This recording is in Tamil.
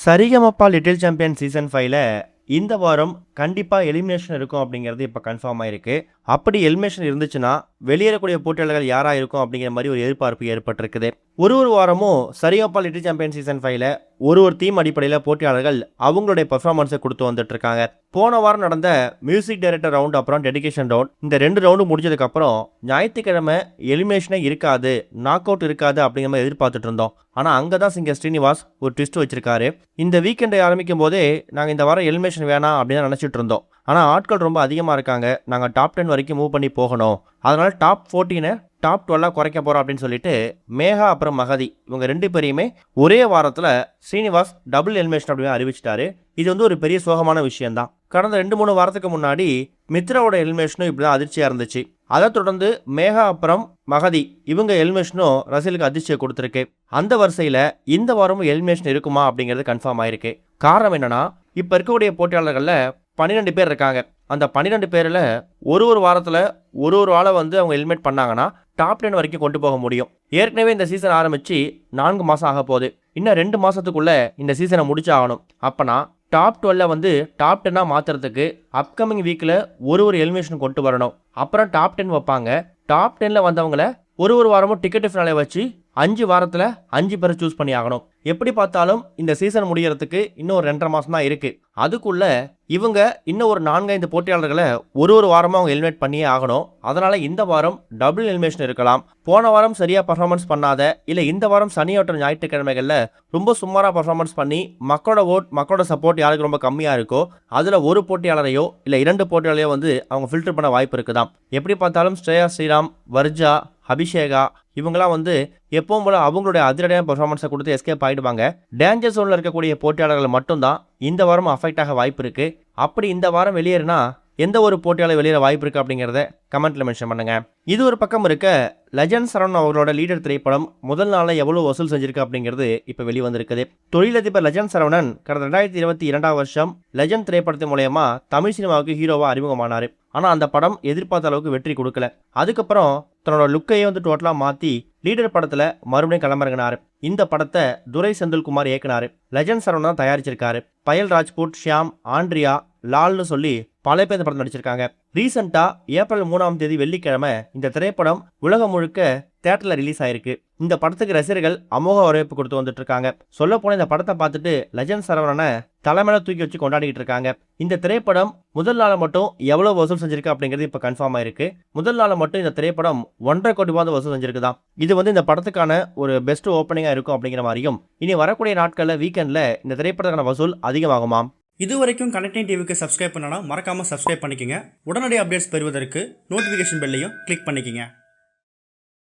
சரிகமப்பா லிட்டில் சாம்பியன் சீசன் 5ல இந்த வாரம் கண்டிப்பா எலிமினேஷன் இருக்கும் அப்படிங்கிறது இப்போ கன்ஃபார்ம் ஆயிருக்கு. அப்படி எலிமினேஷன் இருந்துச்சுன்னா வெளியேறக்கூடிய போட்டியாளர்கள் யாரா இருக்கும் அப்படிங்கிற மாதிரி ஒரு எதிர்பார்ப்பு ஏற்பட்டிருக்குது. ஒரு வாரமும் சரிகமப்பா லிட்டில் சாம்பியன் சீசன் 5ல ஒரு தீம் அடிப்படையில் போட்டியாளர்கள் அவங்களுடைய பெர்ஃபார்மன்ஸை கொடுத்து வந்துட்டு இருக்காங்க. போன வாரம் நடந்த மியூசிக் டைரக்டர் ரவுண்ட் அப்புறம் டெடிகேஷன் ரவுண்ட் இந்த 2 ரவுண்டு முடிஞ்சதுக்கு அப்புறம் ஞாயிற்றுக்கிழமை எலிமினேஷனே இருக்காது, நாக் அவுட் இருக்காது அப்படிங்கிற மாதிரி எதிர்பார்த்துட்டு இருந்தோம். ஆனால் அங்கே தான் சிங்கர் ஸ்ரீனிவாஸ் ஒரு ட்விஸ்ட் வச்சிருக்காரு. இந்த வீக்கெண்டை ஆரம்பிக்கும் போதே நாங்கள் இந்த வாரம் எலிமினேஷன் வேணாம் அப்படின்னு நினச்சிட்டு இருந்தோம். ஆனால் ஆட்கள் ரொம்ப அதிகமாக இருக்காங்க, நாங்கள் டாப் 10 வரைக்கும் மூவ் பண்ணி போகணும், அதனால டாப் 14 டாப் 12 குறைக்க போகிறோம் அப்படின்னு சொல்லிட்டு மேகா அப்புறம் மகதி இவங்க 2 பேரையுமே ஒரே வாரத்தில் ஸ்ரீனிவாஸ் டபுள் எலிமினேஷன் அப்படின்னு அறிவிச்சிட்டாரு. இது ஒரு பெரிய சோகமான விஷயம்தான். கடந்த 2-3 வாரத்துக்கு முன்னாடி மித்ராவோட எலிமினேஷனும் இப்படி தான் அதிர்ச்சியாக இருந்துச்சு. அதை தொடர்ந்து மேகா அப்புறம் மகதி இவங்க எலிமினேஷனும் ரசிகர்களுக்கு அதிர்ச்சியை கொடுத்துருக்கு. அந்த வரிசையில் இந்த வாரமும் எலிமினேஷன் இருக்குமா அப்படிங்கிறது கன்ஃபார்ம் ஆயிருக்கு. காரணம் என்னன்னா, இப்போ இருக்கக்கூடிய போட்டியாளர்களில் 12 பேர் இருக்காங்க. அந்த 12 பேரில் ஒரு வாரத்தில் ஒரு ஆளை அவங்க எலிமினேட் பண்ணாங்கன்னா டாப் 10 வரைக்கும் கொண்டு போக முடியும். ஏற்கனவே இந்த சீசன் ஆரம்பித்து 4 மாதம் ஆக போகுது. இன்னும் 2 மாதத்துக்குள்ளே இந்த சீசனை முடிச்சாகணும். அப்போனா டாப் 12 டாப் 10 மாற்றுறதுக்கு அப்கமிங் வீக்கில் ஒரு எலிமினேஷன் கொண்டு வரணும். அப்புறம் டாப் 10 வைப்பாங்க. டாப் 10 வந்தவங்கள ஒரு வாரமும் டிக்கெட் ஃபினாலே வச்சு 5 வாரத்தில் 5 பேரை சூஸ் பண்ணி ஆகணும். எப்படி பார்த்தாலும் இந்த சீசன் முடியறதுக்கு இன்னும் 2.5 மாதம் தான் இருக்குது. அதுக்குள்ளே இவங்க இன்னும் ஒரு 4-5 போட்டியாளர்களை ஒரு வாரமாக அவங்க எலிமினேட் பண்ணியே ஆகணும். அதனால் இந்த வாரம் டபுள் எலிமினேஷன் இருக்கலாம். போன வாரம் சரியாக பர்ஃபார்மன்ஸ் பண்ணாத, இல்லை இந்த வாரம் சனியோட்ட ஞாயிற்றுக்கிழமைகளில் ரொம்ப சுமாராக பர்ஃபார்மன்ஸ் பண்ணி மக்களோட சப்போர்ட் யாருக்கு ரொம்ப கம்மியாக இருக்கோ அதில் ஒரு போட்டியாளரையோ இல்லை 2 போட்டியாளரையோ அவங்க ஃபில்டர் பண்ண வாய்ப்பு இருக்குதாம். எப்படி பார்த்தாலும் ஸ்ரேயா ஸ்ரீராம், வர்ஜா, அபிஷேகா இவங்களாம் எப்பவும் போல அவங்களுடைய அதிரடியான பெர்ஃபார்மன்ஸை கொடுத்து எஸ்கேப் ஆகிடுவாங்க. டேஞ்சர் ஜோனில் இருக்கக்கூடிய போட்டியாளர்கள் மட்டும்தான் இந்த வாரம் அஃபெக்ட் ஆக வாய்ப்பு இருக்கு. அப்படி இந்த வாரம் வெளியேறினா எந்த ஒரு போட்டியாளர் வெளியேற வாய்ப்பு இருக்கு அப்படிங்கிறத கமெண்ட்ல மென்ஷன் பண்ணுங்க. இது ஒரு பக்கம் இருக்க, லெஜண்ட் சரவணன் அவர்களோட லீடர் திரைப்படம் முதல் நாளில் எவ்வளவு வசூல் செஞ்சிருக்கு அப்படிங்கிறது இப்போ வெளிவந்திருக்குது. தொழிலதிபர் லெஜண்ட் சரவணன் கடந்த 2022 வருஷம் லெஜண்ட் திரைப்படத்தின் மூலயமா தமிழ் சினிமாவுக்கு ஹீரோவா அறிமுகமானார். ஆனால் அந்த படம் எதிர்பார்த்த அளவுக்கு வெற்றி கொடுக்கல. அதுக்கப்புறம் தன்னோட லுக்கையே டோட்டலாக மாற்றி லீடர் படத்தில் மறுபடியும் களமிறங்கினார். இந்த படத்தை துரை செந்தில்குமார் இயக்குனார். லெஜண்ட் சரவணன் தான் தயாரிச்சிருக்காரு. பயல் ராஜ்புட், ஷியாம், ஆண்ட்ரியா, லால்னு சொல்லி பல பேர் இந்த படத்தில் நடிச்சிருக்காங்க. ரீசெண்டாக ஏப்ரல் 3ஆம் தேதி வெள்ளிக்கிழமை இந்த திரைப்படம் உலகம் முழுக்க தியேட்டரில் ரிலீஸ் ஆயிருக்கு. இந்த படத்துக்கு ரசிகர்கள் அமோக வரவேற்பு கொடுத்து வந்துட்டு இருக்காங்க. சொல்ல போன இந்த படத்தை பார்த்துட்டு லெஜண்ட் சரவணனை தலைமையில தூக்கி வச்சு கொண்டாடிட்டு இருக்காங்க. இந்த திரைப்படம் முதல் நாள் மட்டும் எவ்வளவு வசூல் செஞ்சிருக்கு அப்படிங்கிறது இப்போ கன்ஃபார்ம் ஆயிருக்கு. முதல் நாள் மட்டும் இந்த திரைப்படம் 1.5 கோடி ரூபாய் வசூல் செஞ்சிருக்குதான். இது இந்த படத்துக்கான ஒரு பெஸ்ட் ஓப்பனிங்கா இருக்கும் அப்படிங்கிற மாதிரியும், இனி வரக்கூடிய நாட்களில் வீக்கெண்ட்ல இந்த திரைப்படத்துக்கான வசூல் அதிகமாகுமாம். இதுவரைக்கும் கனெக்டிங் டிவிக்கு சப்ஸ்கிரைப் பண்ணனா மறக்காம சப்ஸ்கிரைப் பண்ணிக்கங்க. உடனடி அப்டேட்ஸ் பெறுவதற்கு நோட்டிஃபிகேஷன் பெல்லையும் கிளிக் பண்ணிக்கங்க.